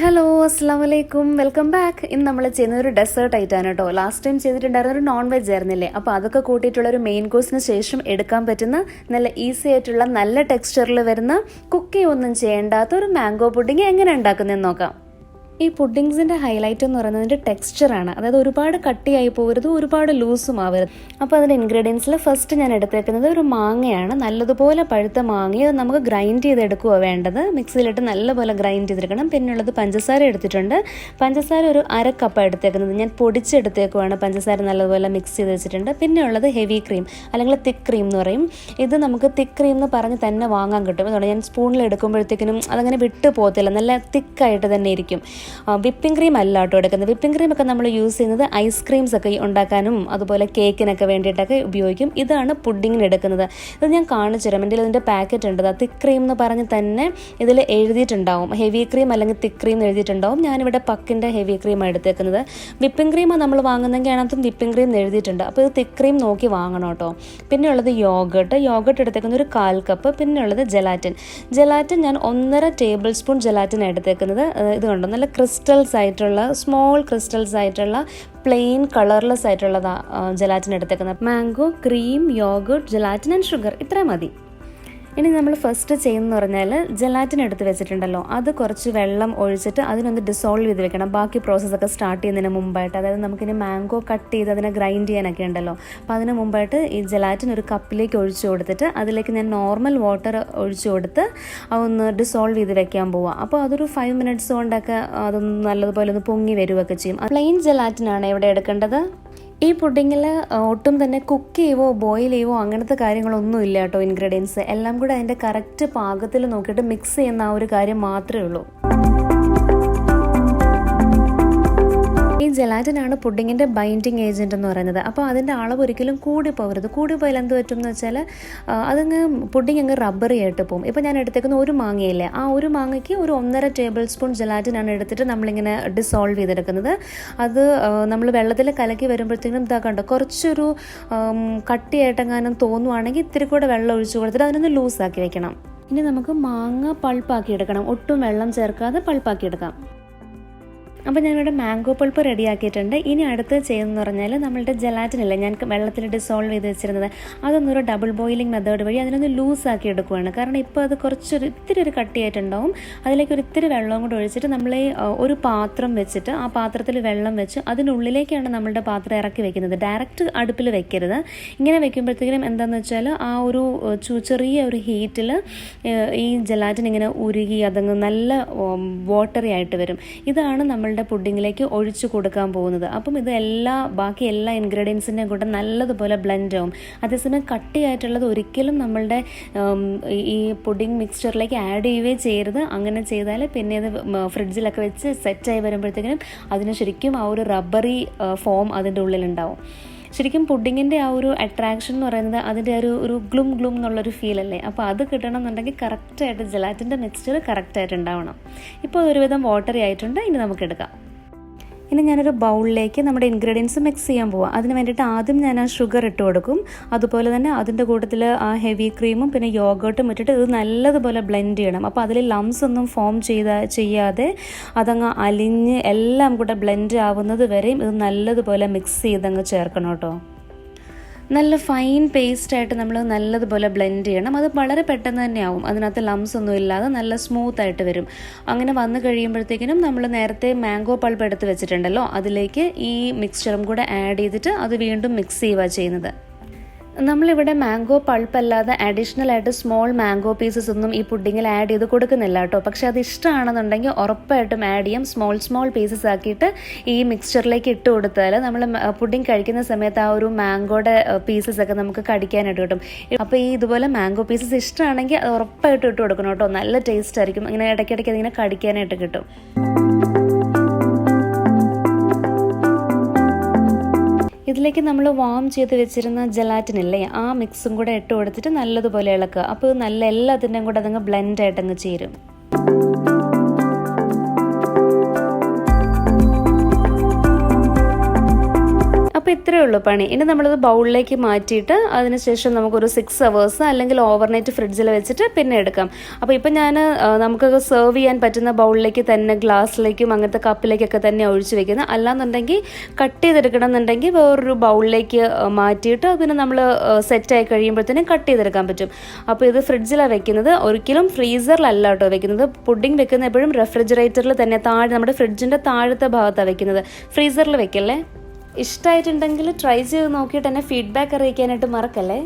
Hello അസ്സാമലൈക്കും, welcome back. ഇന്ന് നമ്മൾ ചെയ്യുന്നത് ഒരു ഡെസേർട്ട് ആയിട്ടാണ് കേട്ടോ. ലാസ്റ്റ് ടൈം ചെയ്തിട്ടുണ്ടായിരുന്ന ഒരു നോൺ വെജ് ആയിരുന്നില്ലേ, അപ്പോൾ അതൊക്കെ കൂട്ടിയിട്ടുള്ള ഒരു മെയിൻ കോഴ്സിന് ശേഷം എടുക്കാൻ പറ്റുന്ന നല്ല ഈസി ആയിട്ടുള്ള നല്ല ടെക്സ്ചറിൽ വരുന്ന കുക്കിംഗ് ഒന്നും ചെയ്യേണ്ടാത്ത ഒരു മാംഗോ പുഡിംഗ് എങ്ങനെ ഉണ്ടാക്കുന്നതെന്ന് നോക്കാം. ഈ പുഡിങ്സിൻ്റെ ഹൈലൈറ്റ് എന്ന് പറയുന്നതിൻ്റെ ടെക്സ്ചറാണ്. അതായത് ഒരുപാട് കട്ടിയായി പോകരുത്, ഒരുപാട് ലൂസും ആവരുത്. അപ്പോൾ അതിൻ്റെ ഇൻഗ്രീഡിയൻസിൽ ഫസ്റ്റ് ഞാൻ എടുത്തേക്കുന്നത് ഒരു മാങ്ങയാണ്. നല്ലതുപോലെ പഴുത്ത മാങ്ങ. ഇത് നമുക്ക് ഗ്രൈൻഡ് ചെയ്തെടുക്കുക വേണ്ടത്. മിക്സിയിലിട്ട് നല്ലപോലെ ഗ്രൈൻഡ് ചെയ്തെടുക്കണം. പിന്നുള്ളത് പഞ്ചസാര എടുത്തിട്ടുണ്ട്. പഞ്ചസാര ഒരു 1/2 കപ്പ് എടുത്തേക്കുന്നത്. ഞാൻ പൊടിച്ചെടുത്തേക്കുവാണ്. പഞ്ചസാര നല്ലതുപോലെ മിക്സ് ചെയ്ത് വെച്ചിട്ടുണ്ട്. പിന്നെ ഉള്ളത് ഹെവി ക്രീം അല്ലെങ്കിൽ തിക്ക് ക്രീം എന്ന് പറയും. ഇത് നമുക്ക് തിക്ക് ക്രീം എന്ന് പറഞ്ഞ് തന്നെ വാങ്ങാൻ കിട്ടും. അതുകൊണ്ട് ഞാൻ സ്പൂണിൽ എടുക്കുമ്പോഴത്തേക്കിനും അതങ്ങനെ വിട്ടു പോകത്തില്ല, നല്ല തിക്കായിട്ട് തന്നെ ഇരിക്കും. വിപ്പിംഗ് ക്രീം അല്ല കേട്ടോ എടുക്കുന്നത്. വിപ്പിംഗ് ക്രീം ഒക്കെ നമ്മൾ യൂസ് ചെയ്യുന്നത് ഐസ്ക്രീംസ് ഒക്കെ ഉണ്ടാക്കാനും അതുപോലെ കേക്കിനൊക്കെ വേണ്ടിയിട്ടൊക്കെ ഉപയോഗിക്കും. ഇതാണ് പുഡിങ്ങിന് എടുക്കുന്നത്. ഇത് ഞാൻ കാണിച്ചു തരാം. എൻ്റെ ഇതിൻ്റെ പാക്കറ്റ് ഉണ്ട്. തിക്ക് ക്രീം എന്ന് പറഞ്ഞ് തന്നെ ഇതിൽ എഴുതിയിട്ടുണ്ടാവും. ഹെവി ക്രീം അല്ലെങ്കിൽ തിക്ക് ക്രീം എഴുതിയിട്ടുണ്ടാവും. ഞാനിവിടെ പക്കിൻ്റെ ഹെവി ക്രീമാണ് എടുത്തേക്കുന്നത്. വിപ്പിംഗ് ക്രീമാണ് നമ്മൾ വാങ്ങുന്നെങ്കിൽ അതിനകത്തും വിപ്പിംഗ് ക്രീം എഴുതിയിട്ടുണ്ട്. അപ്പോൾ ഇത് തിക്ക് ക്രീം നോക്കി വാങ്ങണം കേട്ടോ. പിന്നെ ഉള്ളത് യോഗട്ട് എടുത്തേക്കുന്നത് ഒരു 1/4 കപ്പ്. പിന്നെ ഉള്ളത് ജലാറ്റിൻ ഞാൻ 1.5 ടേബിൾ സ്പൂൺ ജലാറ്റിൻ എടുത്തേക്കുന്നത്. ഇത് കണ്ടോ, നല്ല ക്രിസ്റ്റൽസ് ആയിട്ടുള്ള സ്മോൾ ക്രിസ്റ്റൽസ് ആയിട്ടുള്ള പ്ലെയിൻ കളർലെസ് ആയിട്ടുള്ളതാ ജലാറ്റിൻ എടുത്തേക്കുന്നത്. Mango, cream, yoghurt, gelatin and sugar, ഇത്രയും മതി. ഇനി നമ്മൾ ഫസ്റ്റ് ചെയ്യുന്നതെന്ന് പറഞ്ഞാൽ ജലാറ്റിൻ എടുത്ത് വെച്ചിട്ടുണ്ടല്ലോ, അത് കുറച്ച് വെള്ളം ഒഴിച്ചിട്ട് അതിനൊന്ന് ഡിസോൾവ് ചെയ്ത് വെക്കണം. ബാക്കി പ്രോസസ്സൊക്കെ സ്റ്റാർട്ട് ചെയ്യുന്നതിന് മുമ്പായിട്ട്. അതായത് നമുക്കിനി മാംഗോ കട്ട് ചെയ്ത് അതിനെ ഗ്രൈൻഡ് ചെയ്യാനൊക്കെ ഉണ്ടല്ലോ. അപ്പോൾ അതിന് മുമ്പായിട്ട് ഈ ജലാറ്റിൻ ഒരു കപ്പിലേക്ക് ഒഴിച്ചു കൊടുത്തിട്ട് അതിലേക്ക് ഞാൻ നോർമൽ വാട്ടർ ഒഴിച്ചു കൊടുത്ത് അതൊന്ന് ഡിസോൾവ് ചെയ്ത് വെക്കാൻ പോവാം. അപ്പോൾ അതൊരു 5 മിനിറ്റ്സ് കൊണ്ടൊക്കെ അതൊന്ന് നല്ലതുപോലെ ഒന്ന് പൊങ്ങി വരികയൊക്കെ ചെയ്യും. പ്ലെയിൻ ജലാറ്റിനാണ് ഇവിടെ എടുക്കേണ്ടത്. ഈ പുഡിങ്ങിൽ ഒട്ടും തന്നെ കുക്ക് ചെയ്യുവോ ബോയിൽ ചെയ്യുവോ അങ്ങനത്തെ കാര്യങ്ങളൊന്നും ഇല്ല കേട്ടോ. ഇൻഗ്രീഡിയൻസ് എല്ലാം കൂടെ അതിൻ്റെ കറക്റ്റ് പാകത്തിൽ നോക്കിയിട്ട് മിക്സ് ചെയ്യുന്ന ആ ഒരു കാര്യം മാത്രമേ ഉള്ളൂ. ഈ ജലാറ്റിനാണ് പുഡിങ്ങിൻ്റെ ബൈൻഡിങ് ഏജൻറ്റ് എന്ന് പറയുന്നത്. അപ്പോൾ അതിൻ്റെ അളവ് ഒരിക്കലും കൂടി പോകരുത്. കൂടി പോയാൽ എന്ത് പറ്റും എന്ന് വെച്ചാൽ അതങ്ങ് പുഡിങ് അങ്ങ് റബ്ബറി ആയിട്ട് പോകും. ഇപ്പോൾ ഞാൻ എടുത്തേക്കുന്ന ഒരു മാങ്ങയില്ലേ, ആ ഒരു മാങ്ങയ്ക്ക് ഒരു 1.5 ടേബിൾ സ്പൂൺ ജലാറ്റിനാണ് എടുത്തിട്ട് നമ്മളിങ്ങനെ ഡിസോൾവ് ചെയ്തെടുക്കുന്നത്. അത് നമ്മൾ വെള്ളത്തിൽ കലക്കി വരുമ്പോഴത്തേക്കും ഇതാക്കണ്ടോ, കുറച്ചൊരു കട്ടിയായിട്ടെങ്ങാനും തോന്നുവാണെങ്കിൽ ഇത്തിരി കൂടെ വെള്ളം ഒഴിച്ചു കൊടുത്തിട്ട് അതിനൊന്ന് ലൂസാക്കി വെക്കണം. ഇനി നമുക്ക് മാങ്ങ പൾപ്പാക്കി എടുക്കണം. ഒട്ടും വെള്ളം ചേർക്കാതെ പൾപ്പാക്കി എടുക്കാം. അപ്പോൾ ഞാനിവിടെ മാംഗോ പൾപ്പ് റെഡിയാക്കിയിട്ടുണ്ട്. ഇനി അടുത്ത് ചെയ്യുന്നതെന്ന് പറഞ്ഞാൽ നമ്മളുടെ ജലാറ്റിനില്ലേ, ഞാൻ വെള്ളത്തിൽ ഡിസോൾവ് ചെയ്ത് വെച്ചിരുന്നത്, അതൊന്നൊരു ഡബിൾ ബോയിലിംഗ് മെത്തേഡ് വഴി അതിനൊന്ന് ലൂസാക്കി എടുക്കുകയാണ്. കാരണം ഇപ്പോൾ അത് ഇത്തിരി ഒരു കട്ടിയായിട്ടുണ്ടാവും. അതിലേക്ക് ഒരു ഇത്തിരി വെള്ളവും കൂടെ ഒഴിച്ചിട്ട് നമ്മൾ ഒരു പാത്രം വെച്ചിട്ട് ആ പാത്രത്തിൽ വെള്ളം വെച്ച് അതിനുള്ളിലേക്കാണ് നമ്മളുടെ പാത്രം ഇറക്കി വെക്കുന്നത്. ഡയറക്റ്റ് അടുപ്പിൽ വെക്കരുത്. ഇങ്ങനെ വെക്കുമ്പോഴത്തേക്കും എന്താണെന്ന് വെച്ചാൽ ആ ഒരു ചെറിയ ഒരു ഹീറ്റിൽ ഈ ജലാറ്റിൻ ഇങ്ങനെ ഉരുകി അതങ്ങ് നല്ല വാട്ടറി ആയിട്ട് വരും. ഇതാണ് നമ്മൾ പുഡിങ്ങിലേക്ക് ഒഴിച്ചു കൊടുക്കാൻ പോകുന്നത്. അപ്പം ഇത് ബാക്കി എല്ലാ ഇൻഗ്രീഡിയൻസിൻ്റെയും കൂടെ നല്ലതുപോലെ ബ്ലെൻഡ് ആവും. അതേസമയം കട്ടിയായിട്ടുള്ളത് ഒരിക്കലും നമ്മളുടെ ഈ പുഡിങ് മിക്സ്ചറിലേക്ക് ആഡ് ചെയ്യുകയും ചെയ്യരുത്. അങ്ങനെ ചെയ്താൽ പിന്നെ അത് ഫ്രിഡ്ജിലൊക്കെ വെച്ച് സെറ്റായി വരുമ്പോഴത്തേക്കും അതിന് ശരിക്കും ആ ഒരു റബ്ബറി ഫോം അതിൻ്റെ ഉള്ളിലുണ്ടാവും. ശരിക്കും പുഡിങ്ങിൻ്റെ ആ ഒരു അട്രാക്ഷൻ എന്ന് പറയുന്നത് അതിൻ്റെ ഒരു ഗ്ലും എന്നുള്ളൊരു ഫീലല്ലേ. അപ്പോൾ അത് കിട്ടണമെന്നുണ്ടെങ്കിൽ കറക്റ്റായിട്ട് ജലാറ്റിൻ്റെ മിക്സ്ചർ കറക്റ്റായിട്ട് ഉണ്ടാവണം. ഇപ്പോൾ ഒരുവിധം വാട്ടറി ആയിട്ടുണ്ട്. ഇനി നമുക്ക് എടുക്കാം. ഇനി ഞാനൊരു ബൗളിലേക്ക് നമ്മുടെ ഇൻഗ്രീഡിയൻസ് മിക്സ് ചെയ്യാൻ പോവാം. അതിന് വേണ്ടിയിട്ട് ആദ്യം ഞാൻ ആ ഷുഗർ ഇട്ട് കൊടുക്കും. അതുപോലെ തന്നെ അതിൻ്റെ കൂട്ടത്തിൽ ആ ഹെവി ക്രീമും പിന്നെ യോഗട്ടും ഇട്ടിട്ട് ഇത് നല്ലതുപോലെ ബ്ലെൻഡ് ചെയ്യണം. അപ്പോൾ അതിൽ ലംസ് ഒന്നും ഫോം ചെയ്യാതെ അതങ്ങ് അലിഞ്ഞ് എല്ലാം കൂടെ ബ്ലെൻഡ് ആവുന്നത് വരെയും ഇത് നല്ലതുപോലെ മിക്സ് ചെയ്തങ്ങ് ചേർക്കണം കേട്ടോ. നല്ല ഫൈൻ പേസ്റ്റായിട്ട് നമ്മൾ നല്ലതുപോലെ ബ്ലെൻഡ് ചെയ്യണം. അത് വളരെ പെട്ടെന്ന് തന്നെ ആവും. അതിനകത്ത് ലംസ് ഒന്നും ഇല്ലാതെ നല്ല സ്മൂത്തായിട്ട് വരും. അങ്ങനെ വന്നു കഴിയുമ്പോഴത്തേക്കിനും നമ്മൾ നേരത്തെ മാംഗോ പൾപ്പ് എടുത്ത് വെച്ചിട്ടുണ്ടല്ലോ, അതിലേക്ക് ഈ മിക്സ്ചറും കൂടെ ആഡ് ചെയ്തിട്ട് അത് വീണ്ടും മിക്സ് ചെയ്യുക ചെയ്യുന്നത്. നമ്മളിവിടെ മാംഗോ പൾപ്പ് അല്ലാതെ അഡീഷണൽ ആയിട്ട് സ്മോൾ മാംഗോ പീസസ് ഒന്നും ഈ പുഡിങ്ങിൽ ആഡ് ചെയ്ത് കൊടുക്കുന്നില്ല കേട്ടോ. പക്ഷെ അത് ഇഷ്ടമാണെന്നുണ്ടെങ്കിൽ ഉറപ്പായിട്ടും ആഡ് ചെയ്യാം. സ്മോൾ പീസസ് ആക്കിയിട്ട് ഈ മിക്സ്ചറിലേക്ക് ഇട്ട് കൊടുത്താൽ നമ്മൾ പുഡിങ് കഴിക്കുന്ന സമയത്ത് ആ ഒരു മാംഗോയുടെ പീസസ് ഒക്കെ നമുക്ക് കടിക്കാനായിട്ട് കിട്ടും. അപ്പോൾ ഈ ഇതുപോലെ മാംഗോ പീസസ് ഇഷ്ടമാണെങ്കിൽ അത് ഉറപ്പായിട്ടും ഇട്ട് കൊടുക്കണം കേട്ടോ. നല്ല ടേസ്റ്റ് ആയിരിക്കും. ഇങ്ങനെ ഇടയ്ക്കിടയ്ക്ക് അതിങ്ങനെ കടിക്കാനായിട്ട് കിട്ടും. ഇതിലേക്ക് നമ്മൾ വാം ചെയ്ത് വെച്ചിരുന്ന ജലാറ്റിനില്ലേ, ആ മിക്സും കൂടെ ഇട്ട് കൊടുത്തിട്ട് നല്ലതുപോലെ ഇളക്കുക. അപ്പോൾ നല്ല എല്ലാത്തിൻ്റെയും കൂടെ അതങ്ങ് ബ്ലെൻഡായിട്ടങ്ങ് ചേരും. അപ്പോൾ ഇത്രയേ ഉള്ളൂ പണി. ഇനി നമ്മളത് ബൗളിലേക്ക് മാറ്റിയിട്ട് അതിനുശേഷം നമുക്കൊരു 6 hours അല്ലെങ്കിൽ ഓവർനൈറ്റ് ഫ്രിഡ്ജിൽ വെച്ചിട്ട് പിന്നെ എടുക്കാം. അപ്പോൾ ഇപ്പം ഞാൻ നമുക്ക് സെർവ് ചെയ്യാൻ പറ്റുന്ന ബൗളിലേക്ക് തന്നെ, ഗ്ലാസ്സിലേക്കും അങ്ങനത്തെ കപ്പിലേക്കൊക്കെ തന്നെ ഒഴിച്ച് വെക്കുന്നത്. അല്ലാന്നുണ്ടെങ്കിൽ കട്ട് ചെയ്തെടുക്കണം എന്നുണ്ടെങ്കിൽ വേറൊരു ബൗളിലേക്ക് മാറ്റിയിട്ട് അതിന് നമ്മൾ സെറ്റായി കഴിയുമ്പോഴത്തേനും കട്ട് ചെയ്തെടുക്കാൻ പറ്റും. അപ്പോൾ ഇത് ഫ്രിഡ്ജിലാണ് വെക്കുന്നത്, ഒരിക്കലും ഫ്രീസറിലല്ല കേട്ടോ വെക്കുന്നത്. പുഡിംഗ് വെക്കുന്ന എപ്പോഴും റെഫ്രിജറേറ്ററിൽ തന്നെ താഴെ, നമ്മുടെ ഫ്രിഡ്ജിൻ്റെ താഴത്തെ ഭാഗത്താണ് വെക്കുന്നത്, ഫ്രീസറിൽ വെക്കല്ലേ. ഇഷ്ടമായിട്ടുണ്ടെങ്കിൽ ട്രൈ ചെയ്ത് നോക്കിയിട്ട് തന്നെ ഫീഡ്ബാക്ക് അറിയിക്കാനായിട്ട് മറക്കല്ലേ.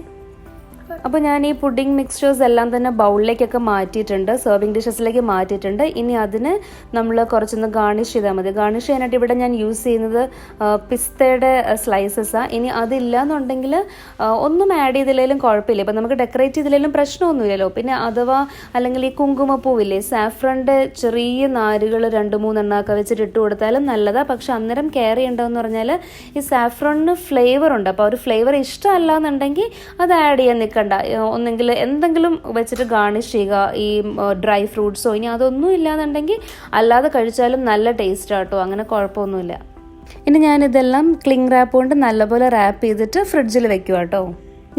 അപ്പോൾ ഞാൻ ഈ പുഡിംഗ് മിക്സ്ചേഴ്സ് എല്ലാം തന്നെ ബൗളിലേക്കൊക്കെ മാറ്റിയിട്ടുണ്ട്, സെർവിങ് ഡിഷസിലേക്ക് മാറ്റിയിട്ടുണ്ട്. ഇനി അതിന് നമ്മൾ കുറച്ചൊന്ന് ഗാർണിഷ് ചെയ്താൽ മതി. ഗാർണിഷ് ചെയ്യാനായിട്ട് ഇവിടെ ഞാൻ യൂസ് ചെയ്യുന്നത് പിസ്തയുടെ സ്ലൈസസാണ്. ഇനി അതില്ല എന്നുണ്ടെങ്കിൽ ഒന്നും ആഡ് ചെയ്തില്ലെങ്കിലും കുഴപ്പമില്ല. ഇപ്പം നമുക്ക് ഡെക്കറേറ്റ് ചെയ്തില്ലെങ്കിലും പ്രശ്നമൊന്നുമില്ലല്ലോ. പിന്നെ അഥവാ അല്ലെങ്കിൽ ഈ കുങ്കുമപ്പൂവില്ലേ, സാഫ്രൻ്റെ ചെറിയ നാരുകൾ 2-3 എണ്ണമൊക്കെ വെച്ചിട്ട് ഇട്ട് കൊടുത്താലും നല്ലതാണ്. പക്ഷെ അന്നേരം കെയർ ചെയ്യേണ്ടതെന്ന് പറഞ്ഞാൽ ഈ സാഫ്രണിന് ഫ്ലേവർ ഉണ്ട്. അപ്പോൾ ഒരു ഫ്ലേവർ ഇഷ്ടമല്ല എന്നുണ്ടെങ്കിൽ അത് ആഡ് ചെയ്യാൻ നിൽക്കണ്ട. ഒന്നെങ്കിൽ എന്തെങ്കിലും വെച്ചിട്ട് ഗാർണിഷ് ചെയ്യുക, ഈ ഡ്രൈ ഫ്രൂട്ട്സോ. ഇനി അതൊന്നും ഇല്ലാന്നുണ്ടെങ്കിൽ അല്ലാതെ കഴിച്ചാലും നല്ല ടേസ്റ്റ് ആട്ടോ, അങ്ങനെ കുഴപ്പമൊന്നുമില്ല. ഇനി ഞാനിതെല്ലാം ക്ലിംഗ് റാപ്പ് കൊണ്ട് നല്ലപോലെ റാപ്പ് ചെയ്തിട്ട് ഫ്രിഡ്ജിൽ വെക്കുക കേട്ടോ.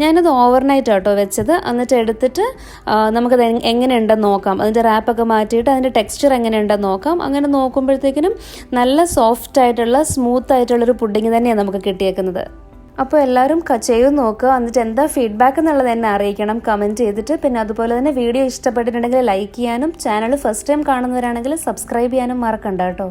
ഞാനത് ഓവർനൈറ്റ് ആട്ടോ വെച്ചത്. എന്നിട്ട് എടുത്തിട്ട് നമുക്കത് എങ്ങനെയുണ്ടെന്ന് നോക്കാം. അതിൻ്റെ റാപ്പൊക്കെ മാറ്റിയിട്ട് അതിൻ്റെ ടെക്സ്ചർ എങ്ങനെയുണ്ടെന്ന് നോക്കാം. അങ്ങനെ നോക്കുമ്പോഴത്തേക്കിനും നല്ല സോഫ്റ്റ് ആയിട്ടുള്ള, സ്മൂത്ത് ആയിട്ടുള്ളൊരു പുഡിങ് തന്നെയാണ് നമുക്ക് കിട്ടിയേക്കുന്നത്. അപ്പോൾ എല്ലാവരും ചെയ്ത് നോക്കുക. എന്നിട്ട് എന്താ ഫീഡ്ബാക്ക് എന്നുള്ളത് എന്നെ അറിയിക്കണം കമൻറ്റ് ചെയ്തിട്ട്. പിന്നെ അതുപോലെ തന്നെ വീഡിയോ ഇഷ്ടപ്പെട്ടിട്ടുണ്ടെങ്കിൽ ലൈക്ക് ചെയ്യാനും, ചാനൽ ഫസ്റ്റ് ടൈം കാണുന്നവരാണെങ്കിൽ സബ്സ്ക്രൈബ് ചെയ്യാനും മറക്കണ്ട കേട്ടോ.